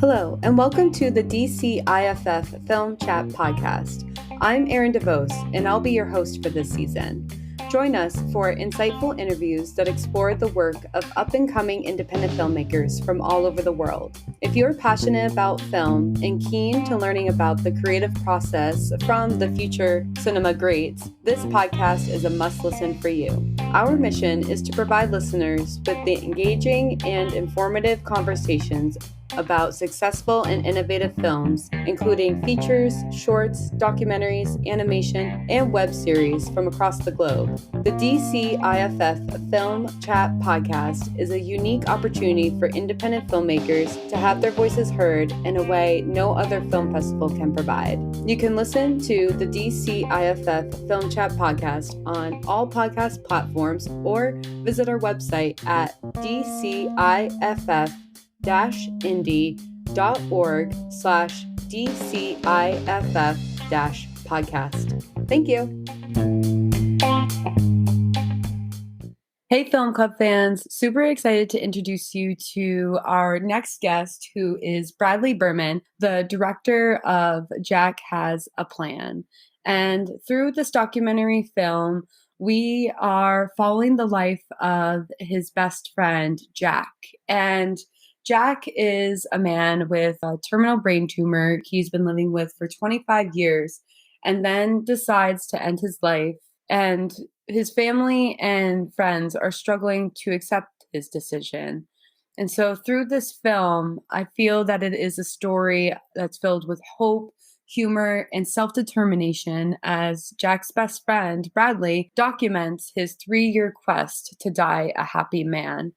Hello, and welcome to the DCIFF Film Chat Podcast. I'm Erin DeVos, and I'll be your host for this season. Join us for insightful interviews that explore the work of up-and-coming independent filmmakers from all over the world. If you're passionate about film and keen to learning about the creative process from the future cinema greats, this podcast is a must-listen for you. Our mission is to provide listeners with the engaging and informative conversations about successful and innovative films, including features, shorts, documentaries, animation, and web series from across the globe. The DCIFF Film Chat Podcast is a unique opportunity for independent filmmakers to have their voices heard in a way no other film festival can provide. You can listen to the DCIFF Film Chat Podcast on all podcast platforms or visit our website at DCIFF-indie.org/DCIFF-podcast. Thank you. Hey, Film Club fans. Super excited to introduce you to our next guest, who is Bradley Berman, the director of Jack Has a Plan. And through this documentary film, we are following the life of his best friend, Jack. And Jack is a man with a terminal brain tumor he's been living with for 25 years and then decides to end his life. And his family and friends are struggling to accept his decision. And so through this film, I feel that it is a story that's filled with hope, humor, and self-determination as Jack's best friend, Bradley, documents his 3-year quest to die a happy man.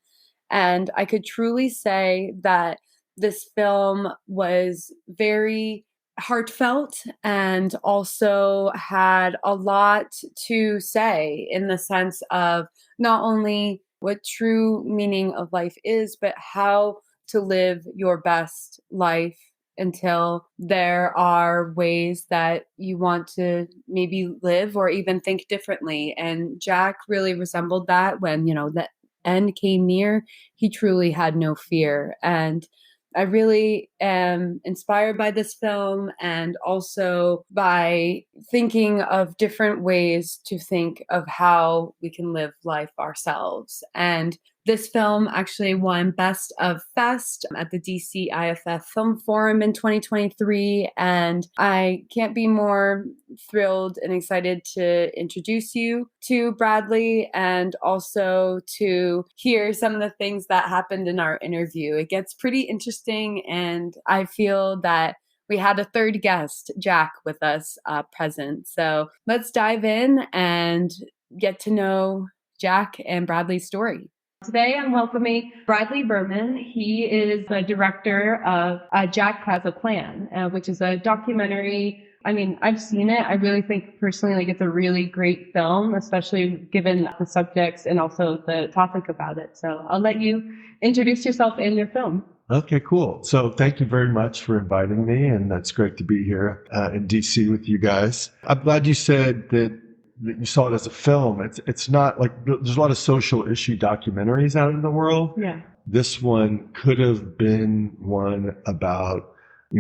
And I could truly say that this film was very heartfelt and also had a lot to say in the sense of not only what true meaning of life is, but how to live your best life until there are ways that you want to maybe live or even think differently. And Jack really resembled that when, the end came near. He truly had no fear. And I really am inspired by this film and also by thinking of different ways to think of how we can live life ourselves. And this film actually won Best of Fest at the DCIFF Film Forum in 2023. And I can't be more thrilled and excited to introduce you to Bradley and also to hear some of the things that happened in our interview. It gets pretty interesting, and I feel that we had a third guest, Jack, with us present. So let's dive in and get to know Jack and Bradley's story. Today, I'm welcoming Bradley Berman. He is the director of Jack Has a Plan, which is a documentary. I mean, I've seen it. I really think personally, it's a really great film, especially given the subjects and also the topic about it. So I'll let you introduce yourself and your film. Okay, cool. So thank you very much for inviting me, and that's great to be here in DC with you guys. I'm glad you said that you saw it as a film. It's not like there's a lot of social issue documentaries out in the world. Yeah. This one could have been one about,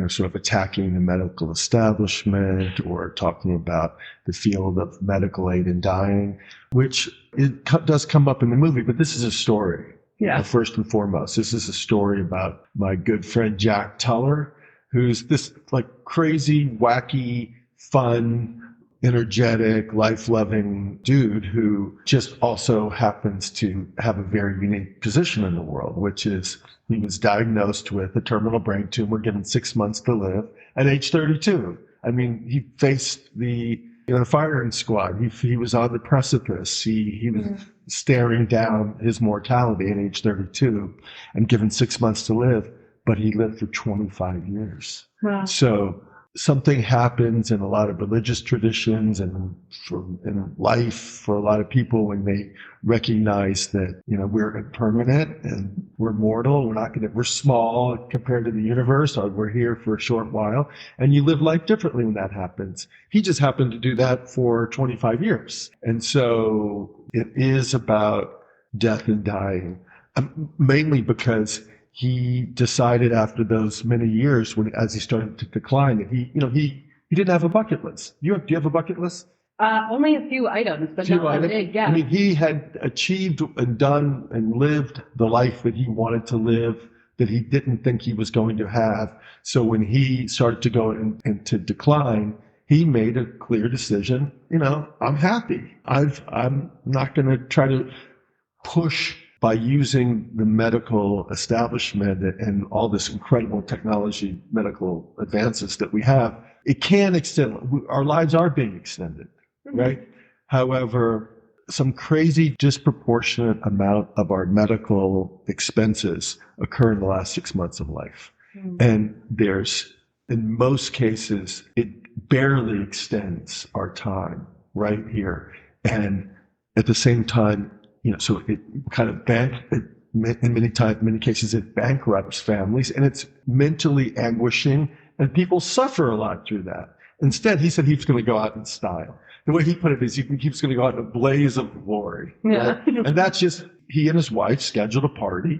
sort of attacking the medical establishment or talking about the field of medical aid in dying, which does come up in the movie, but this is a story. Yeah. First and foremost, this is a story about my good friend Jack Teller, who's this crazy, wacky, fun, energetic, life-loving dude who just also happens to have a very unique position in the world, which is he was diagnosed with a terminal brain tumor, given 6 months to live at age 32. I mean, he faced the firing squad. He was on the precipice. He was staring down his mortality at age 32 and given 6 months to live, but he lived for 25 years. Wow. So something happens in a lot of religious traditions and in life for a lot of people when they recognize that, we're impermanent and we're mortal. We're small compared to the universe, or we're here for a short while, and you live life differently when that happens. He just happened to do that for 25 years. And so it is about death and dying. Mainly because he decided after those many years, as he started to decline, that he didn't have a bucket list. Do you have a bucket list? Only a few items, but Few not that items. big. Yeah. I mean, he had achieved and done and lived the life that he wanted to live, that he didn't think he was going to have. So when he started to go into decline, he made a clear decision. I'm happy. I'm not going to try to push by using the medical establishment and all this incredible technology, medical advances that we have. It can extend. Our lives are being extended, right? However, some crazy disproportionate amount of our medical expenses occur in the last 6 months of life. And in most cases, it barely extends our time right here. And at the same time, so it kind of in many cases, it bankrupts families, and it's mentally anguishing, and people suffer a lot through that. Instead, he said he was going to go out in style. The way he put it is he was going to go out in a blaze of glory. Yeah. Right? And that's just, he and his wife scheduled a party,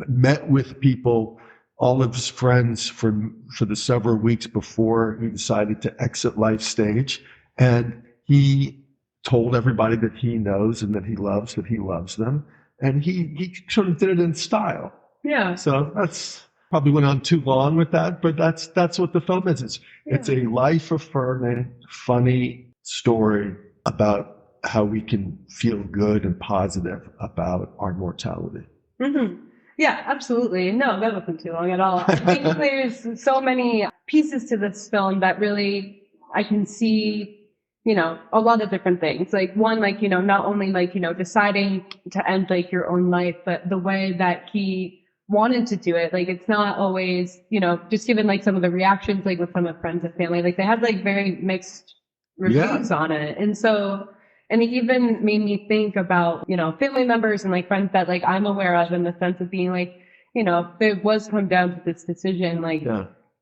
met with people, all of his friends for the several weeks before he decided to exit life stage. And he told everybody that he knows and that he loves them. And he sort of did it in style. Yeah. So that's probably went on too long with that, but that's what the film is. It's a life-affirming, funny story about how we can feel good and positive about our mortality. Mm-hmm. Yeah, absolutely. No, that wasn't too long at all. I think there's so many pieces to this film that really I can see, a lot of different things. Like one, not only deciding to end your own life, but the way that he wanted to do it. Like, it's not always, just given some of the reactions, with some of friends and family, they had very mixed reviews on it. And so, and it even made me think about, family members and friends that I'm aware of, in the sense of being if it was come down to this decision,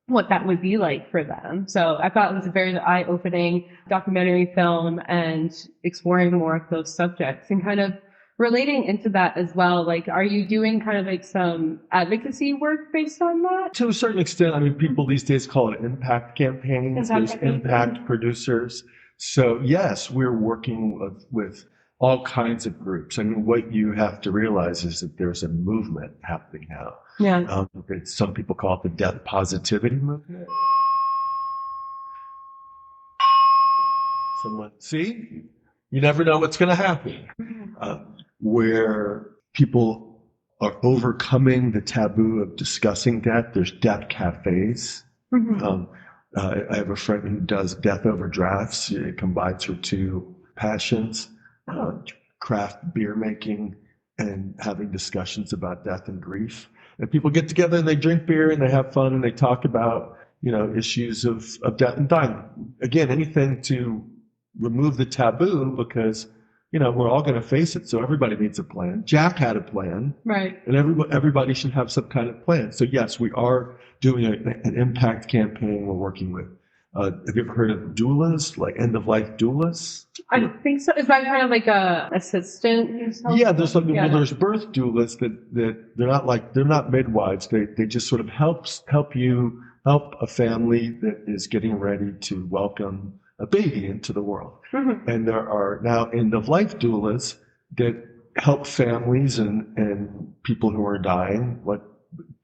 what that would be like for them. So I thought it was a very eye-opening documentary film, and exploring more of those subjects and kind of relating into that as well. Are you doing kind of some advocacy work based on that? To a certain extent. I mean, people these days call it impact campaigns. There's impact producers. So yes, we're working with all kinds of groups. I mean, what you have to realize is that there's a movement happening now. Yeah. Some people call it the death positivity movement. See, you never know what's going to happen. Where people are overcoming the taboo of discussing death. There's death cafes. I have a friend who does death over drafts. It combines her two passions, craft beer making and having discussions about death and grief. And people get together and they drink beer and they have fun and they talk about, issues of death and dying. Again, anything to remove the taboo, because, we're all going to face it. So everybody needs a plan. Jack had a plan. Right. And everybody should have some kind of plan. So yes, we are doing an impact campaign. We're working with, have you ever heard of doulas, end-of-life doulas? I think so. Is that kind of a assistant? Yeah, there's something. Yeah. Well, there's birth doulas that they're not midwives. They just sort of help a family that is getting ready to welcome a baby into the world. And there are now end-of-life doulas that help families and people who are dying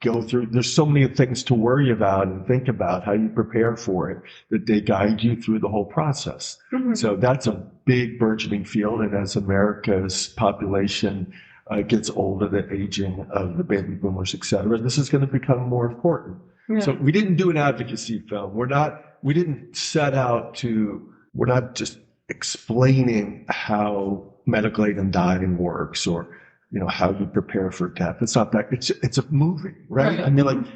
go through. There's so many things to worry about and think about how you prepare for it, that they guide you through the whole process. So that's a big burgeoning field. And as America's population gets older, the aging of the baby boomers, et cetera, this is going to become more important. Yeah. So we didn't do an advocacy film. We didn't set out we're not just explaining how medical aid in dying works, or how you prepare for death. It's not that. It's a movie, right? I mean,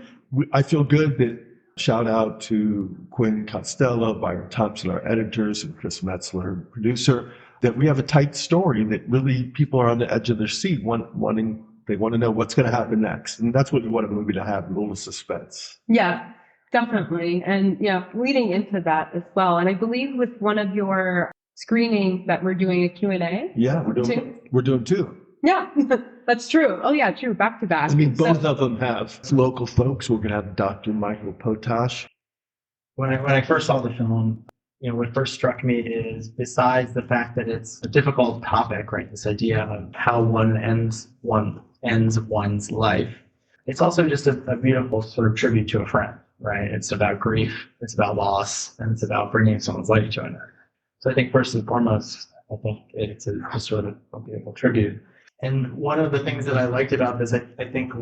I feel good that, shout out to Quinn Costello, Byron Thompson, our editors, and Chris Metzler, producer, that we have a tight story that really people are on the edge of their seat, they want to know what's going to happen next. And that's what we want a movie to have, a little suspense. Yeah, definitely. And leading into that as well. And I believe with one of your screenings that we're doing a Q&A. Yeah, we're doing two. Yeah, that's true. Oh yeah, true. Back to back. I mean, So, both of them have local folks. We're going to have Dr. Michael Potash. When I first saw the film, what first struck me is, besides the fact that it's a difficult topic, right? This idea of how one ends one's life. It's also just a beautiful sort of tribute to a friend, right? It's about grief, it's about loss, and it's about bringing someone's life to an end. So I think first and foremost, I think it's a sort of a beautiful tribute. And one of the things that I liked about this, I think,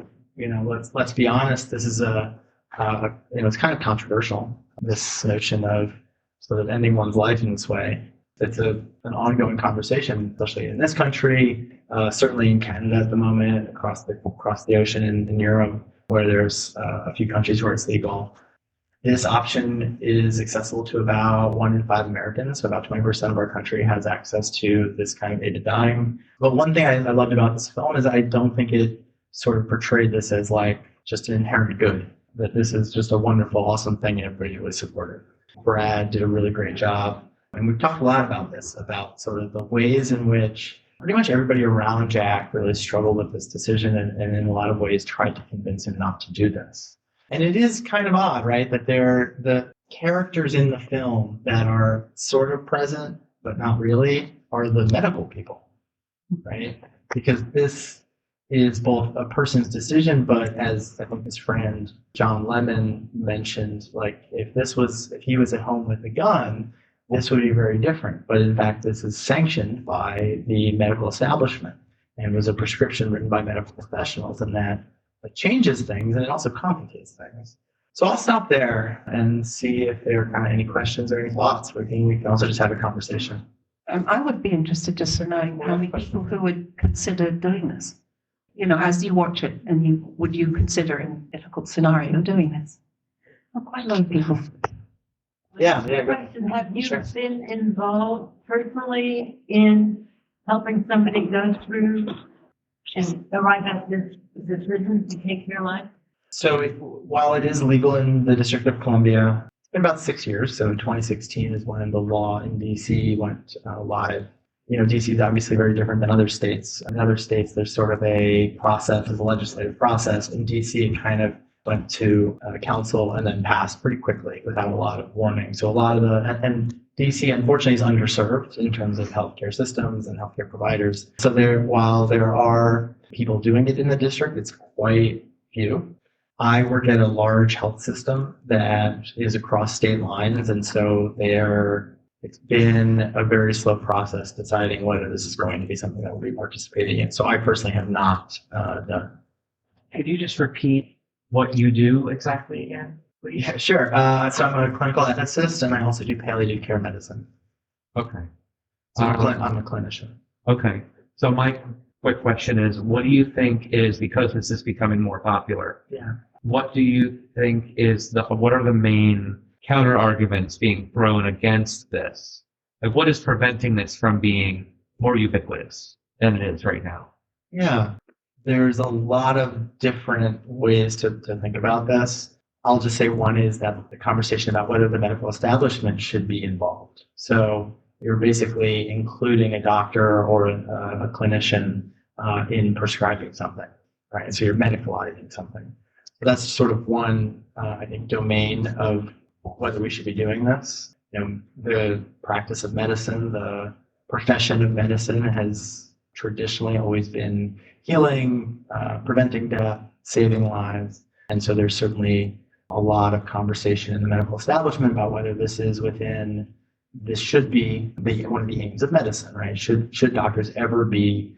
let's be honest, this is it's kind of controversial, this notion of sort of ending one's life in this way. It's an ongoing conversation, especially in this country, certainly in Canada at the moment, across the ocean in Europe, where there's a few countries where it's legal. This option is accessible to about 1 in 5 Americans, so about 20% of our country has access to this kind of aided dying. But one thing I loved about this film is I don't think it sort of portrayed this as like just an inherent good, that this is just a wonderful, awesome thing and everybody really supported. Brad did a really great job. And we've talked a lot about this, about sort of the ways in which pretty much everybody around Jack really struggled with this decision and in a lot of ways tried to convince him not to do this. And it is kind of odd, right, that they're the characters in the film that are sort of present, but not really, are the medical people, right? Because this is both a person's decision, but as I think his friend John Lemon mentioned, like if he was at home with a gun, this would be very different. But in fact, this is sanctioned by the medical establishment and was a prescription written by medical professionals, and that it changes things and it also complicates things. So I'll stop there and see if there are kind of any questions or any thoughts. We can also just have a conversation. I would be interested just in knowing how many people who would consider doing this. As you watch it, and would you consider in a difficult scenario doing this? Well, quite a lot of people. Yeah. Question: have you Sure. been involved personally in helping somebody go through and arrive at this decision to take their life? So while it is legal in the District of Columbia, it's been about 6 years. So 2016 is when the law in DC went live. DC is obviously very different than other states. In other states, there's sort of a process, a legislative process. In DC, it kind of went to council and then passed pretty quickly without a lot of warning. So and DC unfortunately is underserved in terms of healthcare systems and healthcare providers. So while there are people doing it in the district, it's quite few. I work at a large health system that is across state lines, and so it's been a very slow process deciding whether this is going to be something that we'll be participating in. So I personally have not done. Could you just repeat what you do exactly again, please? Yeah, sure. So I'm a clinical ethicist, and I also do palliative care medicine. Okay. So I'm a clinician. Okay. So my quick question is, what do you think is, because this is becoming more popular, Yeah. what do you think what are the main counter arguments being thrown against this? Like, what is preventing this from being more ubiquitous than it is right now? Yeah. There's a lot of different ways to think about this. I'll just say one is that the conversation about whether the medical establishment should be involved. So you're basically including a doctor or a clinician in prescribing something, right? So you're medicalizing something. So that's sort of one, I think, domain of whether we should be doing this. The practice of medicine, the profession of medicine has traditionally always been healing, preventing death, saving lives. And so there's certainly a lot of conversation in the medical establishment about whether this should be one of the aims of medicine, right? Should doctors ever be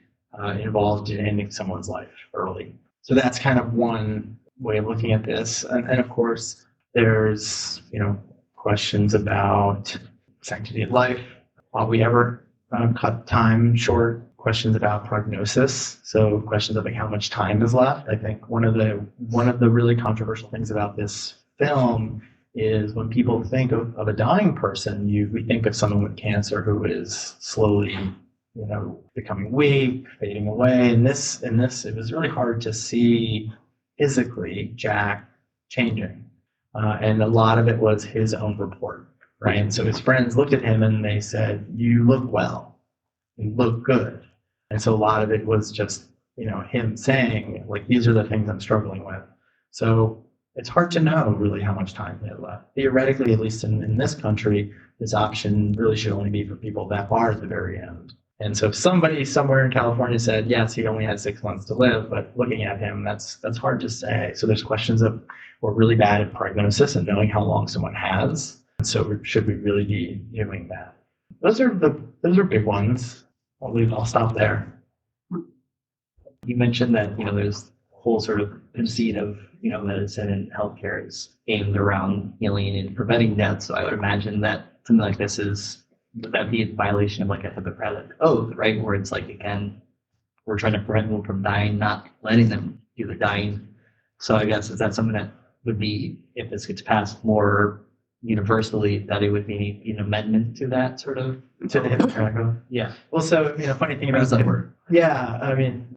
involved in ending someone's life early? So that's kind of one way of looking at this. And of course, there's, questions about sanctity of life. Will we ever cut time short? Questions about prognosis. So questions of how much time is left. I think one of the really controversial things about this film is when people think of a dying person, we think of someone with cancer who is slowly, becoming weak, fading away. In this, it was really hard to see physically Jack changing. And a lot of it was his own report, right? And so his friends looked at him and they said, "You look well, you look good." And so a lot of it was just, him saying, like, these are the things I'm struggling with. So it's hard to know really how much time they had left. Theoretically, at least in this country, this option really should only be for people that are at the very end. And so if somebody somewhere in California said, yes, he only had 6 months to live, but looking at him, that's hard to say. So there's questions of, we're really bad at prognosis and knowing how long someone has. And so should we really be doing that? Those are big ones. I'll stop there. You mentioned that, there's a whole sort of conceit of, medicine and healthcare is aimed around healing and preventing death. So I would imagine that something like this would that be a violation of like a Hippocratic oath, right? Where it's like, again, we're trying to prevent people from dying, not letting them do the dying. So I guess, is that something that would be, if this gets passed more universally, that it would be an amendment to that sort of? To the Hippocratic Oath? Yeah. Well, so, funny thing about that word? Yeah,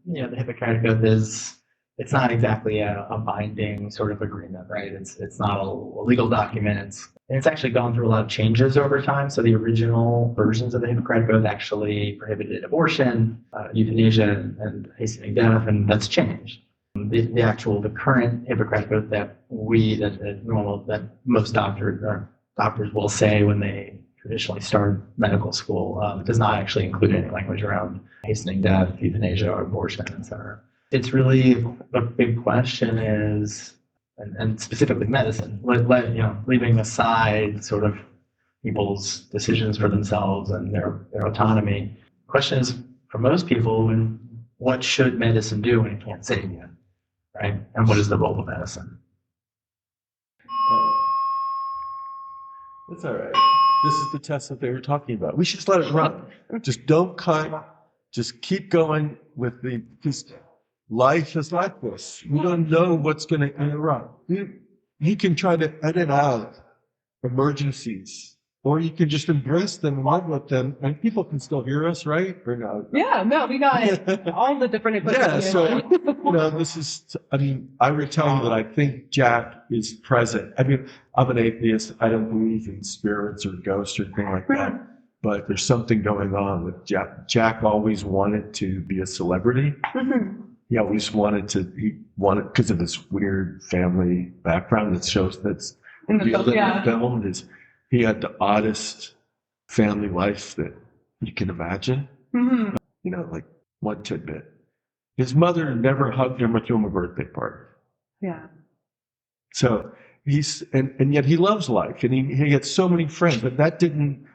the Hippocratic Oath it's not exactly a binding sort of agreement, right? It's not a legal document. It's actually gone through a lot of changes over time. So the original versions of the Hippocratic Oath actually prohibited abortion, euthanasia, and hastening death, and that's changed. The current Hippocratic Oath that most doctors will say when they traditionally start medical school does not actually include any language around hastening death, euthanasia, or abortion, etc. It's really a big question is, and specifically medicine, leaving aside sort of people's decisions for themselves and their autonomy. The question is, for most people, what should medicine do when it can't save you, right? And what is the role of medicine? That's all right. This is the test that they were talking about. We should just let it run. Just don't cut. Just keep going with because life is like this. We don't know what's going to interrupt. You can try to edit out emergencies, or you can just embrace them and live with them, and people can still hear us, right? Or no? Yeah, no, we got all the different equipment. Yeah, so, this is, I would tell you that I think Jack is present. I'm an atheist. I don't believe in spirits or ghosts or anything like that. But there's something going on with Jack. Jack always wanted to be a celebrity. Mm-hmm. He always because of this weird family background that shows that's In the film, yeah. in the film is he had the oddest family life that you can imagine. Mm-hmm. Like one tidbit. His mother never hugged him or threw him a birthday party. Yeah. So and yet he loves life, and he had so many friends, but that didn't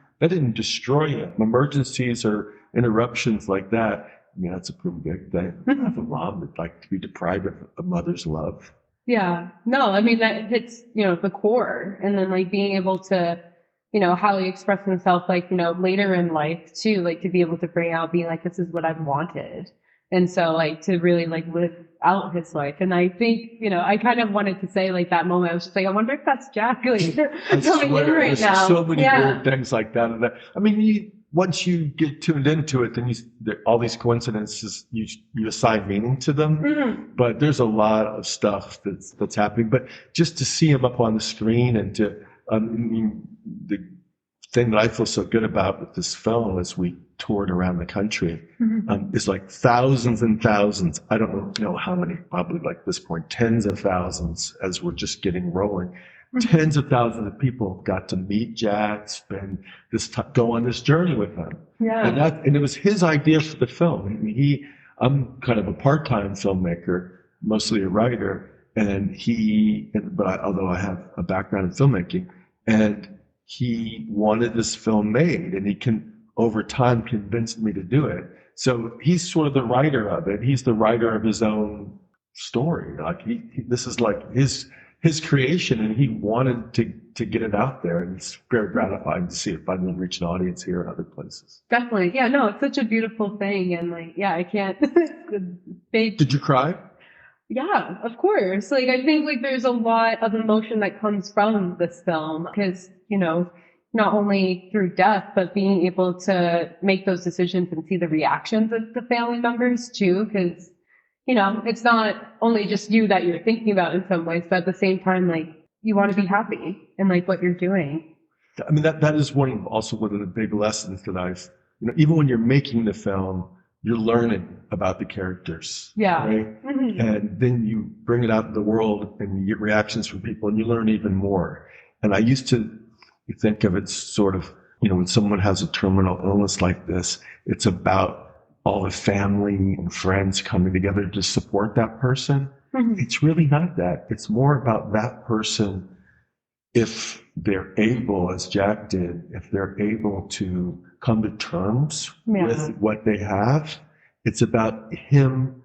destroy him. Emergencies or interruptions like that, that's a pretty big thing. I have a mom that like to be deprived of a mother's love. Yeah. No, that hits, the core. And then like being able to, how he expressed himself, like, later in life too, like to be able to bring out being like, this is what I've wanted. And so like to really like live out his life. And I think, I kind of wanted to say like that moment, I was just like, I wonder if that's Jack like coming in right now. So many weird things like that. Once you get tuned into it, then all these coincidences, you assign meaning to them. Mm-hmm. But there's a lot of stuff that's happening. But just to see him up on the screen and to, the thing that I feel so good about with this film as we toured around the country is like thousands and thousands. I don't know how many, probably like this point, tens of thousands as we're just getting rolling. Tens of thousands of people got to meet Jack, spend go on this journey with him. Yeah. And it was his idea for the film. I'm kind of a part-time filmmaker, mostly a writer, although I have a background in filmmaking, and he wanted this film made, and he over time convinced me to do it. So he's sort of the writer of it. He's the writer of his own story. Like this is like his creation, and he wanted to get it out there, and it's very gratifying to see it finally reach an audience here and other places. Definitely. Yeah, no, it's such a beautiful thing. And like, yeah, I can't. Did you cry? Yeah, of course. Like, I think like there's a lot of emotion that comes from this film because, not only through death, but being able to make those decisions and see the reactions of the family members too. Because, it's not only just you that you're thinking about in some ways, but at the same time, like, you want to be happy in like what you're doing. That is one of the big lessons that I've, even when you're making the film, you're learning about the characters. Yeah. Right? Mhm. And then you bring it out in the world and you get reactions from people and you learn even more. And I used to think of it sort of, when someone has a terminal illness like this, it's about all the family and friends coming together to support that person. Mhm. It's really not that. It's more about that person, if they're able, as Jack did, if they're able to come to terms Yeah. with what they have. It's about him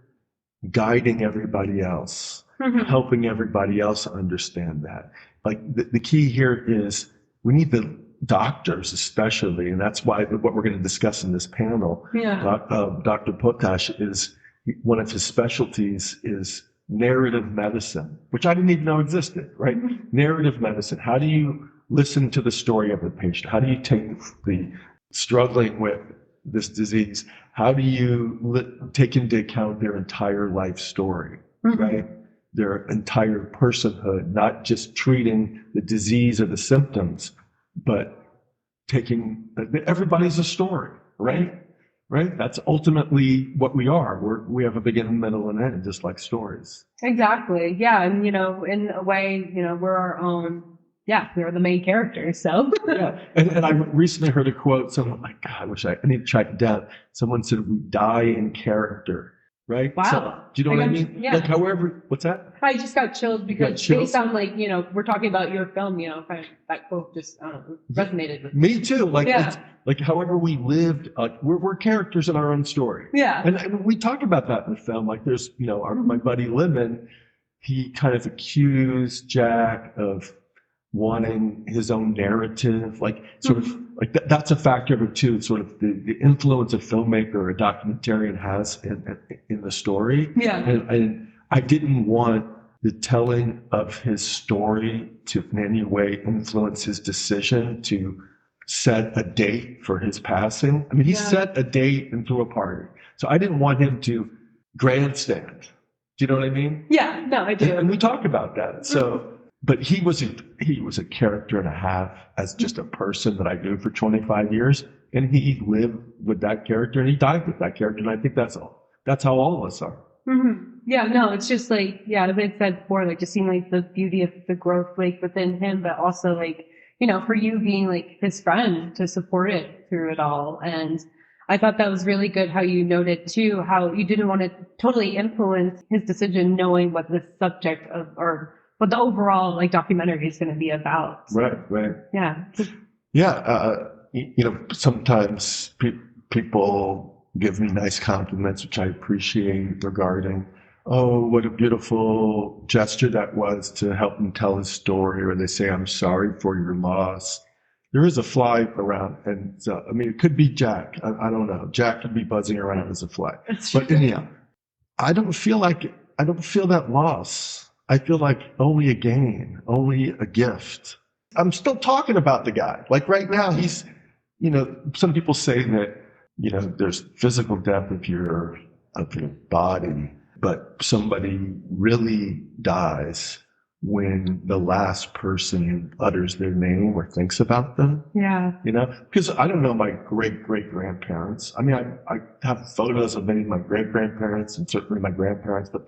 guiding everybody else, Mhm. helping everybody else understand that. Like the key here is we need the doctors especially, and that's why what we're going to discuss in this panel. Yeah. Dr. Potash is, one of his specialties is narrative medicine, which I didn't even know existed, right? Mhm. Narrative medicine. How do you listen to the story of the patient? How do you take the struggling with this disease? How do you take into account their entire life story, Mhm. right? Their entire personhood, not just treating the disease or the symptoms, but taking, everybody's a story, right? Right? That's ultimately what we are. We have a beginning, middle, and end, just like stories. Exactly. Yeah. And, in a way, we're our own, we're the main characters. So, Yeah. And I recently heard a quote, someone like, God, I need to track it down. Someone said, we die in character, right? Wow. So, do you know what I mean? Yeah. Like, however, what's that? I just got chilled because chills? based on we're talking about your film, kind of that quote just resonated with me. Me too. Like, Yeah. like however we lived, we're characters in our own story. Yeah. And we talk about that in the film. Like there's, my buddy Lemon, he kind of accused Jack of wanting his own narrative, like sort of like that's a factor of it too. Sort of the influence a filmmaker or a documentarian has in the story. Yeah. And I didn't want the telling of his story to in any way influence his decision to set a date for his passing. I mean, he set a date and threw a party. So I didn't want him to grandstand. Do you know what I mean? Yeah, no, I do. And we talk about that. So, but he was a character and a half as just a person that I knew for 25 years. And he lived with that character and he died with that character. And I think that's how all of us are. Mm-hmm. Yeah, no, it's just as I said before, just seeing the beauty of the growth within him, but also for you being his friend to support it through it all. And I thought that was really good how you noted too, how you didn't want to totally influence his decision knowing what the subject of or what the overall documentary is going to be about. Right. Yeah. Yeah. Sometimes people give me nice compliments, which I appreciate, regarding, oh, what a beautiful gesture that was to help him tell his story, or they say, I'm sorry for your loss. There is a fly around, and it could be Jack. I don't know. Jack could be buzzing around as a fly. But anyhow, I don't feel that loss. I feel like only a gain, only a gift. I'm still talking about the guy. Like right now, he's, some people say that, there's physical death of your body, but somebody really dies when the last person utters their name or thinks about them. Yeah. Because I don't know my great-great-grandparents. I mean, I have photos of many of my great-grandparents and certainly my grandparents, but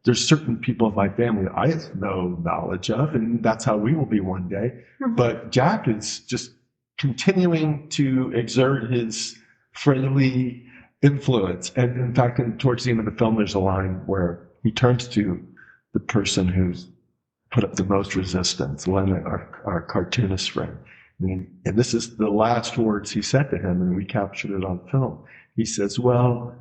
there's certain people in my family that I have no knowledge of, and that's how we will be one day. Mm-hmm. But Jack is just continuing to exert his friendly influence. And in fact, towards the end of the film, there's a line where he turns to the person who's put up the most resistance, Leonard, our cartoonist friend. And this is the last words he said to him, and we captured it on film. He says, well,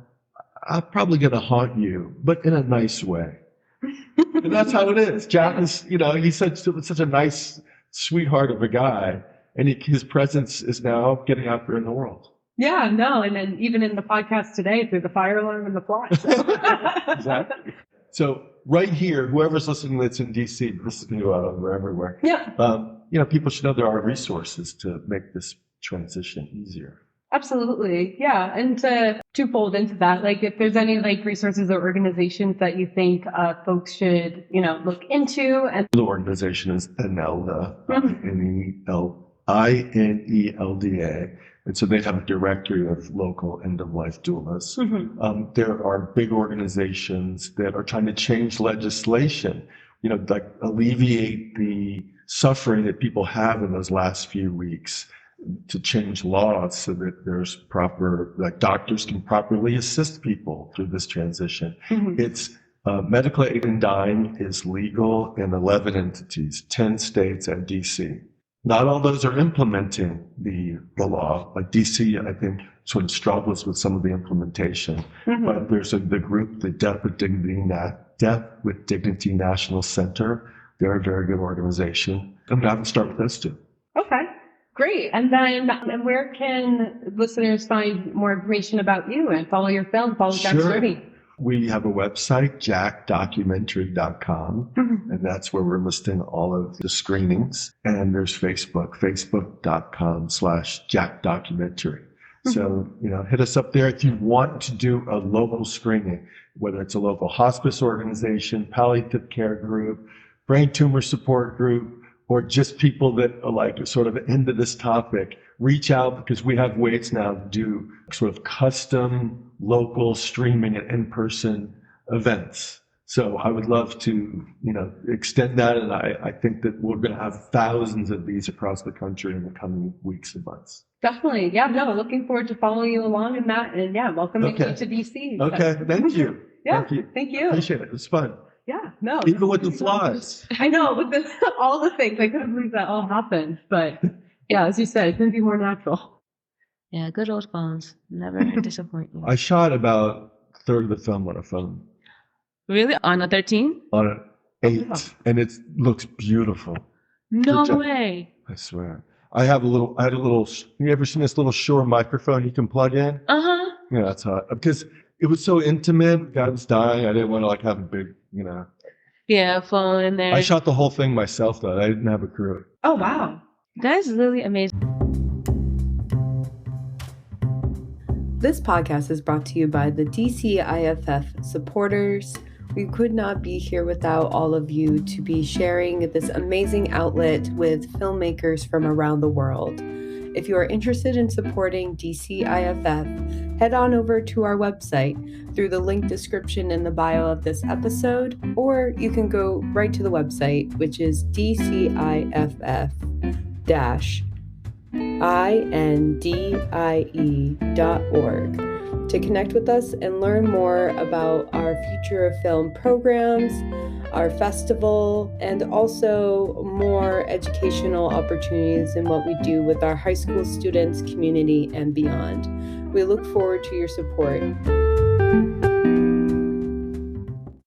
I'm probably going to haunt you, but in a nice way. And that's how it is. Jack is, he's such a nice sweetheart of a guy, and his presence is now getting out there in the world. Yeah, no, and then even in the podcast today, through the fire alarm and the fly. So. Exactly. So right here, whoever's listening that's in DC, listen to we're everywhere. Yeah. People should know there are resources to make this transition easier. Absolutely. Yeah. And to fold into that, if there's any resources or organizations that you think folks should, look into. And the organization is INELDA, INELDA. And so they have a directory of local end-of-life doulas. Mhm. There are big organizations that are trying to change legislation, like alleviate the suffering that people have in those last few weeks, to change laws so that there's proper, like doctors can properly assist people through this transition. Mhm. It's medical aid in dying is legal in 11 entities, 10 states and DC. Not all those are implementing the law. Like DC, I think, sort of struggles with some of the implementation. Mhm. But there's the group, the Death with Dignity National Center. They're a very good organization. I'm going to have to start with those two. Okay, great. And then, and where can listeners find more information about you and follow your film, follow Jack's Sure. journey? We have a website, jackdocumentary.com, Mhm. and that's where we're listing all of the screenings. And there's Facebook, facebook.com/jackdocumentary. So, hit us up there if you want to do a local screening, whether it's a local hospice organization, palliative care group, brain tumor support group, or just people that are like sort of into this topic. Reach out, because we have ways now to do sort of custom local streaming and in-person events. So I would love to, extend that. And I think that we're going to have thousands of these across the country in the coming weeks and months. Definitely. Yeah, no, looking forward to following you along in that. And yeah, welcoming Okay. you to DC. Okay. Thank you. Yeah, Thank you. thank you. Appreciate it. It was fun. Yeah, no. Even with the flies. I know, with all the things. I couldn't believe that all happened. But yeah, as you said, it couldn't be more natural. Yeah, good old phones. Never disappoint you. I shot about a third of the film on a phone. Really? On a 13? On an 8, and it looks beautiful. No Good job. way. I swear. I had a little, you ever seen this little Shure microphone you can plug in? Uh-huh. Yeah, that's hot. Because it was so intimate, the guy was dying. I didn't want to have a big, Yeah, phone in there. I shot the whole thing myself though. I didn't have a crew. Oh, wow. That's really amazing. This podcast is brought to you by the DCIFF supporters. We could not be here without all of you to be sharing this amazing outlet with filmmakers from around the world. If you are interested in supporting DCIFF, head on over to our website through the link description in the bio of this episode, or you can go right to the website, which is DCIFF-INDIE.org, to connect with us and learn more about our Future of Film programs, our festival, and also more educational opportunities in what we do with our high school students, community, and beyond. We look forward to your support.